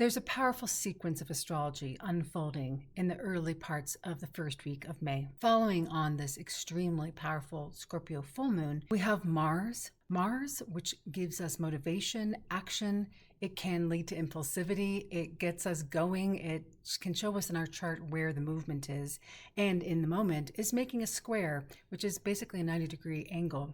There's a powerful sequence of astrology unfolding in the early parts of the first week of May. Following on this extremely powerful Scorpio full moon, we have Mars. Mars, which gives us motivation, action. It can lead to impulsivity. It gets us going. It can show us in our chart where the movement is. And in the moment is making a square, which is basically a 90-degree angle,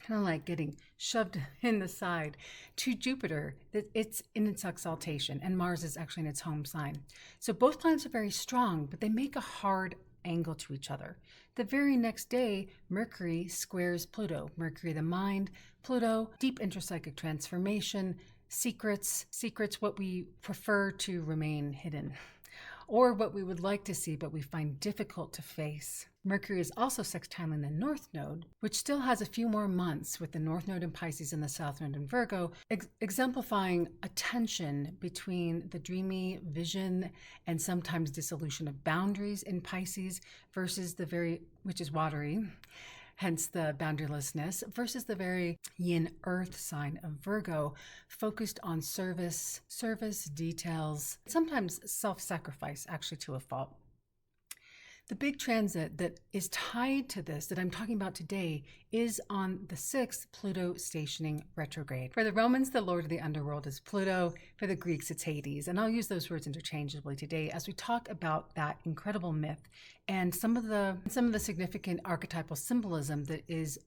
kind of like getting shoved in the side to Jupiter, that it's in its exaltation, and Mars is actually in its home sign. So both planets are very strong, but they make a hard angle to each other. The very next day, Mercury squares Pluto. Mercury, the mind; Pluto, deep intrapsychic transformation, secrets, what we prefer to remain hidden, or what we would like to see but we find difficult to face. Mercury is also sextiling the North Node, which still has a few more months, with the North Node in Pisces and the South Node in Virgo, exemplifying a tension between the dreamy vision and sometimes dissolution of boundaries in Pisces versus which is watery, hence the boundarylessness, versus the very yin earth sign of Virgo, focused on service, details, sometimes self-sacrifice, actually to a fault. The big transit that is tied to this that I'm talking about today is on the 6th, Pluto stationing retrograde. For the Romans, the lord of the underworld is Pluto. For the Greeks, it's Hades. And I'll use those words interchangeably today as we talk about that incredible myth and some of the significant archetypal symbolism that is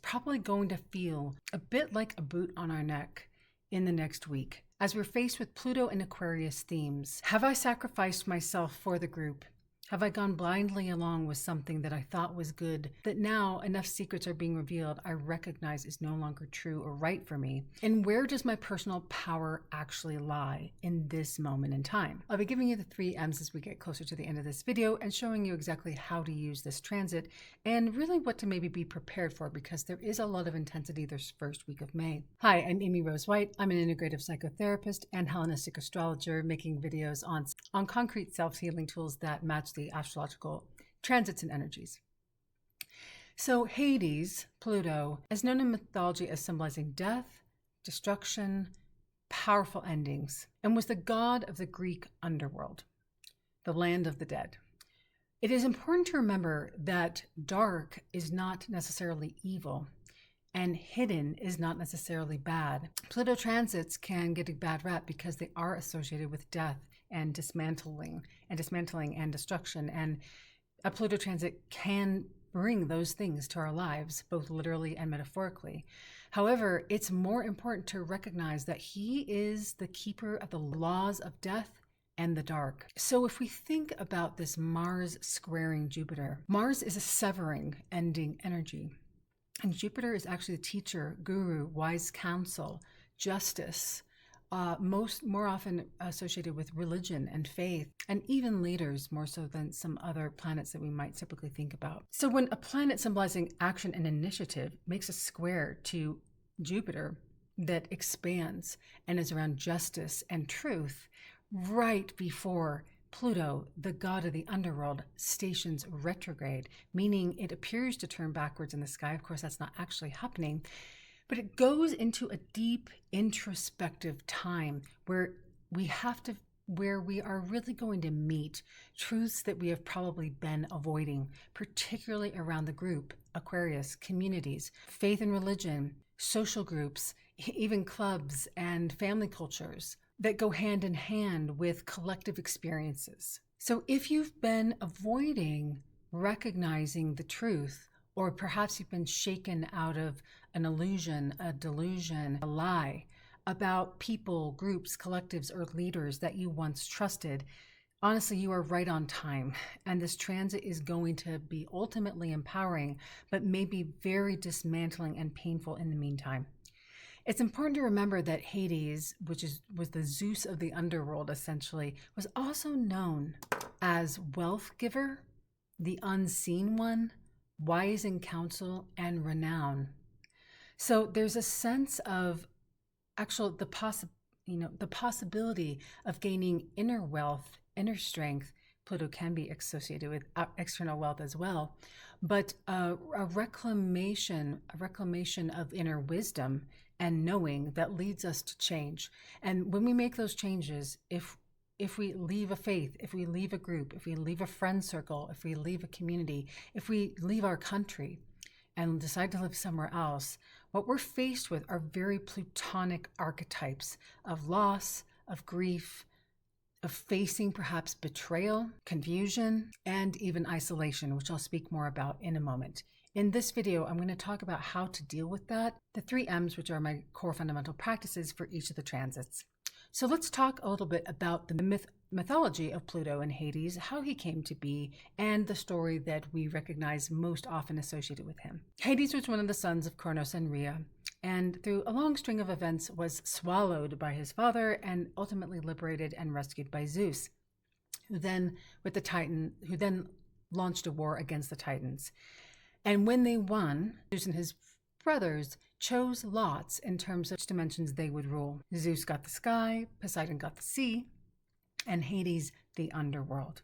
probably going to feel a bit like a boot on our neck in the next week, as we're faced with Pluto and Aquarius themes. Have I sacrificed myself for the group? Have I gone blindly along with something that I thought was good, that now enough secrets are being revealed I recognize is no longer true or right for me? And where does my personal power actually lie in this moment in time? I'll be giving you the 3 M's as we get closer to the end of this video and showing you exactly how to use this transit and really what to maybe be prepared for, because there is a lot of intensity this first week of May. Hi, I'm Amy Rose White. I'm an integrative psychotherapist and Hellenistic astrologer, making videos on concrete self-healing tools that match the astrological transits and energies. So Hades, Pluto, is known in mythology as symbolizing death, destruction, powerful endings, and was the god of the Greek underworld, the land of the dead. It is important to remember that dark is not necessarily evil, and hidden is not necessarily bad. Pluto transits can get a bad rap because they are associated with death and dismantling and destruction. And a Pluto transit can bring those things to our lives, both literally and metaphorically. However, it's more important to recognize that he is the keeper of the laws of death and the dark. So if we think about this Mars squaring Jupiter, Mars is a severing, ending energy. And Jupiter is actually the teacher, guru, wise counsel, justice, more often associated with religion and faith, and even leaders more so than some other planets that we might typically think about. So when a planet symbolizing action and initiative makes a square to Jupiter that expands and is around justice and truth, right before Pluto, the god of the underworld, stations retrograde, meaning it appears to turn backwards in the sky. Of course, that's not actually happening. But it goes into a deep introspective time where we are really going to meet truths that we have probably been avoiding, particularly around the group, Aquarius, communities, faith and religion, social groups, even clubs and family cultures that go hand in hand with collective experiences. So if you've been avoiding recognizing the truth, or perhaps you've been shaken out of an illusion, a delusion, a lie about people, groups, collectives, or leaders that you once trusted, honestly, you are right on time. And this transit is going to be ultimately empowering, but maybe very dismantling and painful in the meantime. It's important to remember that Hades, which was the Zeus of the underworld essentially, was also known as wealth giver, the unseen one, wise in counsel, and renown. So there's a sense of the possibility of gaining inner wealth, inner strength. Pluto can be associated with external wealth as well, but a reclamation of inner wisdom and knowing that leads us to change. And when we make those changes, if we leave a faith, if we leave a group, if we leave a friend circle, if we leave a community, if we leave our country and decide to live somewhere else, what we're faced with are very Plutonic archetypes of loss, of grief, of facing perhaps betrayal, confusion, and even isolation, which I'll speak more about in a moment. In this video, I'm going to talk about how to deal with that, the 3 M's, which are my core fundamental practices for each of the transits. So let's talk a little bit about the mythology of Pluto and Hades, how he came to be, and the story that we recognize most often associated with him. Hades was one of the sons of Kronos and Rhea, and through a long string of events was swallowed by his father and ultimately liberated and rescued by Zeus, who then launched a war against the Titans. And when they won, Zeus and his brothers chose lots in terms of which dimensions they would rule. Zeus got the sky, Poseidon got the sea, and Hades the underworld.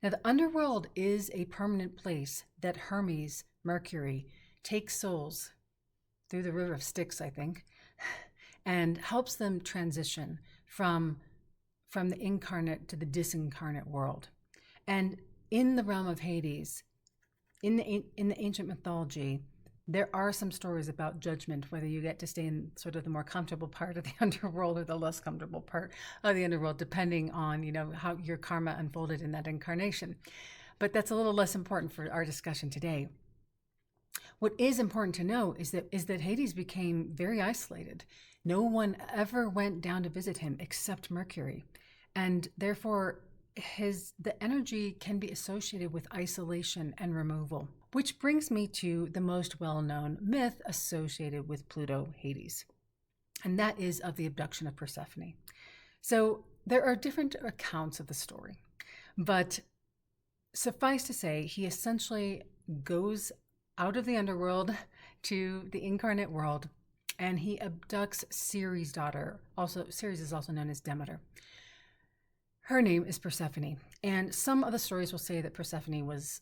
Now, the underworld is a permanent place that Hermes, Mercury, takes souls through the river of Styx, I think, and helps them transition from the incarnate to the disincarnate world. And in the realm of Hades, in the ancient mythology, there are some stories about judgment, whether you get to stay in sort of the more comfortable part of the underworld or the less comfortable part of the underworld, depending on, how your karma unfolded in that incarnation. But that's a little less important for our discussion today. What is important to know is that Hades became very isolated. No one ever went down to visit him except Mercury. And therefore, the energy can be associated with isolation and removal, which brings me to the most well-known myth associated with Pluto Hades, and that is of the abduction of Persephone. So there are different accounts of the story, but suffice to say, he essentially goes out of the underworld to the incarnate world, and he abducts Ceres' daughter. Ceres is also known as Demeter. Her name is Persephone, and some of the stories will say that Persephone was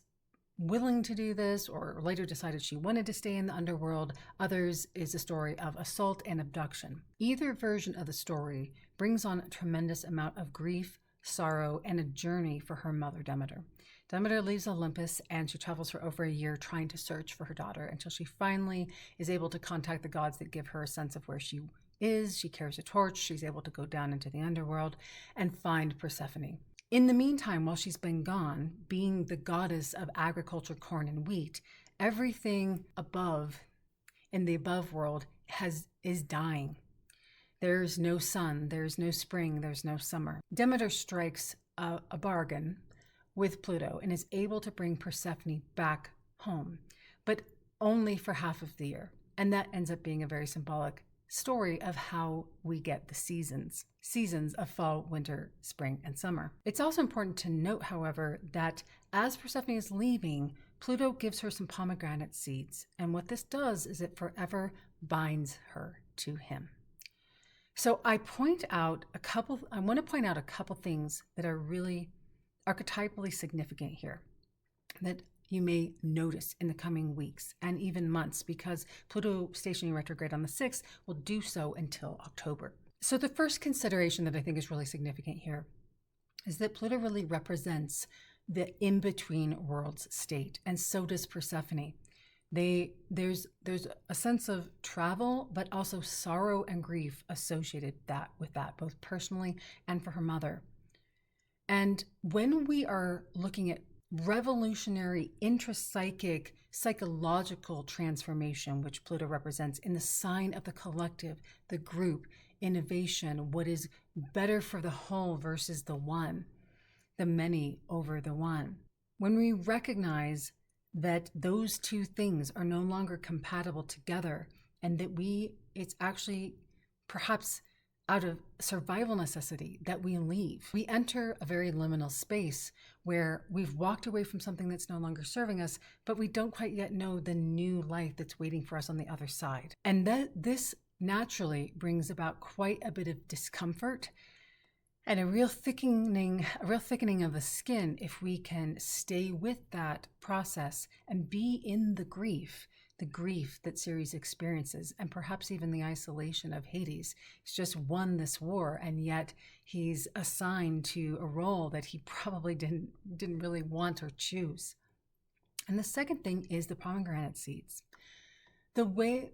willing to do this or later decided she wanted to stay in the underworld. Others is a story of assault and abduction. Either version of the story brings on a tremendous amount of grief, sorrow, and a journey for her mother, Demeter. Demeter leaves Olympus and she travels for over a year trying to search for her daughter until she finally is able to contact the gods that give her a sense of where she is. She carries a torch. She's able to go down into the underworld and find Persephone. In the meantime, while she's been gone, being the goddess of agriculture, corn, and wheat, everything above in the above world is dying. There's no sun, there's no spring, there's no summer. Demeter strikes a bargain with Pluto and is able to bring Persephone back home, but only for half of the year. And that ends up being a very symbolic story of how we get the seasons of fall, winter, spring, and summer. It's also important to note, however, that as Persephone is leaving, Pluto gives her some pomegranate seeds. And what this does is it forever binds her to him. So I want to point out a couple things that are really archetypally significant here that you may notice in the coming weeks and even months, because Pluto stationing retrograde on the 6th will do so until October. So the first consideration that I think is really significant here is that Pluto really represents the in-between worlds state, and so does Persephone. There's a sense of travel, but also sorrow and grief associated with that, both personally and for her mother. And when we are looking at revolutionary intrapsychic psychological transformation, which Pluto represents in the sign of the collective, the group, innovation, what is better for the whole versus the one, the many over the one. When we recognize that those two things are no longer compatible together, and that it's actually perhaps out of survival necessity that we leave. We enter a very liminal space where we've walked away from something that's no longer serving us, but we don't quite yet know the new life that's waiting for us on the other side. And this naturally brings about quite a bit of discomfort and a real thickening of the skin if we can stay with that process and be in the grief the grief that Ceres experiences, and perhaps even the isolation of Hades. He's just won this war, and yet he's assigned to a role that he probably didn't really want or choose. And the second thing is the pomegranate seeds. The way,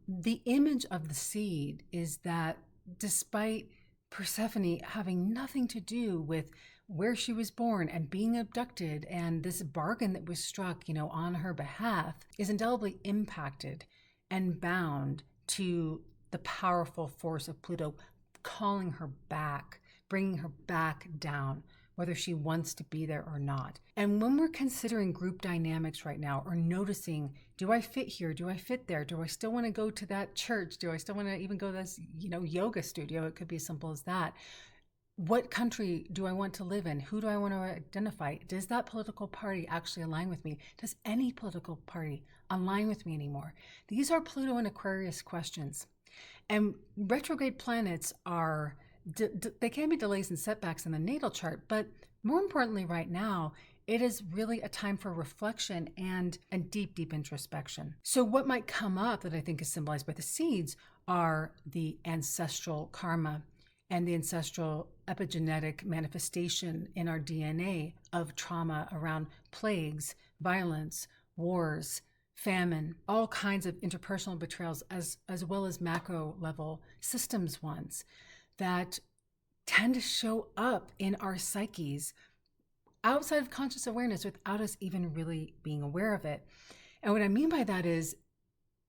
the image of the seed is that despite Persephone having nothing to do with where she was born and being abducted, and this bargain that was struck, on her behalf, is indelibly impacted and bound to the powerful force of Pluto calling her back, bringing her back down, whether she wants to be there or not. And when we're considering group dynamics right now, or noticing, do I fit here? Do I fit there? Do I still want to go to that church? Do I still want to even go to this, yoga studio? It could be as simple as that. What country do I want to live in? Who do I want to identify? Does that political party actually align with me? Does any political party align with me anymore? These are Pluto and Aquarius questions. And retrograde planets are, they can be delays and setbacks in the natal chart, but more importantly right now, it is really a time for reflection and deep introspection. So what might come up that I think is symbolized by the seeds are the ancestral karma and the ancestral epigenetic manifestation in our DNA of trauma around plagues, violence, wars, famine, all kinds of interpersonal betrayals, as well as macro level systems ones that tend to show up in our psyches outside of conscious awareness without us even really being aware of it. And what I mean by that is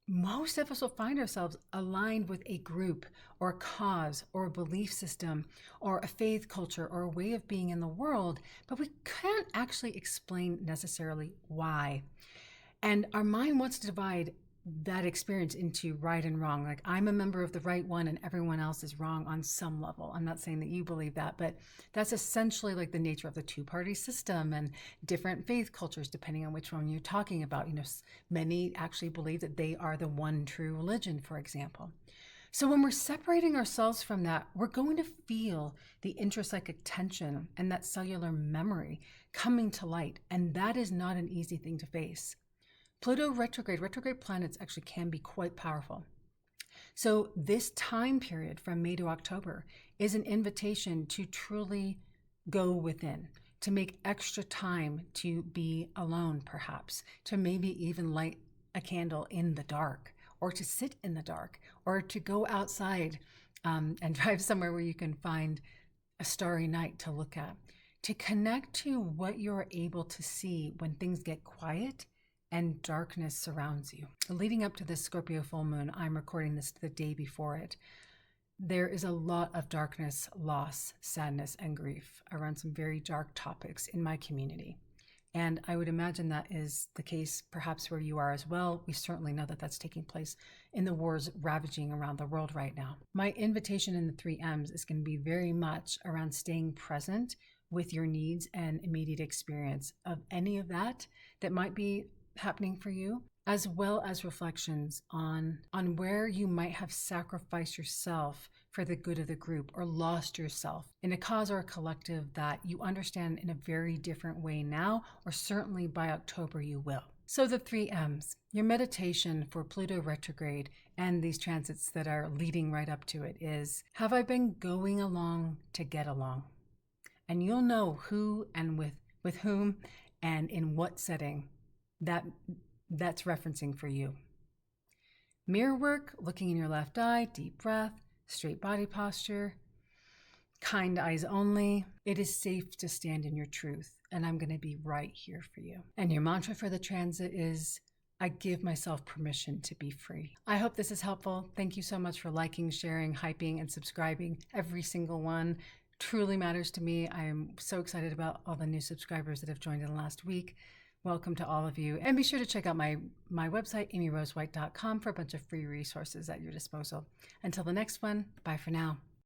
most of us will find ourselves aligned with a group or a cause or a belief system or a faith culture or a way of being in the world, but we can't actually explain necessarily why. And our mind wants to divide that experience into right and wrong. Like, I'm a member of the right one and everyone else is wrong on some level. I'm not saying that you believe that, but that's essentially like the nature of the two-party system and different faith cultures, depending on which one you're talking about. Many actually believe that they are the one true religion, for example. So when we're separating ourselves from that, we're going to feel the intrapsychic tension and that cellular memory coming to light. And that is not an easy thing to face. Pluto retrograde planets actually can be quite powerful. So this time period from May to October is an invitation to truly go within, to make extra time to be alone, perhaps, to maybe even light a candle in the dark, or to sit in the dark, or to go outside and drive somewhere where you can find a starry night to look at, to connect to what you're able to see when things get quiet and darkness surrounds you. Leading up to this Scorpio full moon, I'm recording this the day before it, there is a lot of darkness, loss, sadness, and grief around some very dark topics in my community. And I would imagine that is the case perhaps where you are as well. We certainly know that that's taking place in the wars ravaging around the world right now. My invitation in the 3 M's is going to be very much around staying present with your needs and immediate experience of any of that might be happening for you, as well as reflections on where you might have sacrificed yourself for the good of the group, or lost yourself in a cause or a collective that you understand in a very different way now, or certainly by October you will. So the 3 M's, your meditation for Pluto retrograde and these transits that are leading right up to it is, have I been going along to get along? And you'll know who and with whom and in what setting that's referencing for you. Mirror work, looking in your left eye, deep breath, straight body posture, kind eyes only. It is safe to stand in your truth, and I'm going to be right here for you. And your mantra for the transit is, I give myself permission to be free. I hope this is helpful. Thank you so much for liking, sharing, hyping, and subscribing. Every single one truly matters to me. I am so excited about all the new subscribers that have joined in the last week. Welcome to all of you. And be sure to check out my website, amyrosewhite.com, for a bunch of free resources at your disposal. Until the next one, bye for now.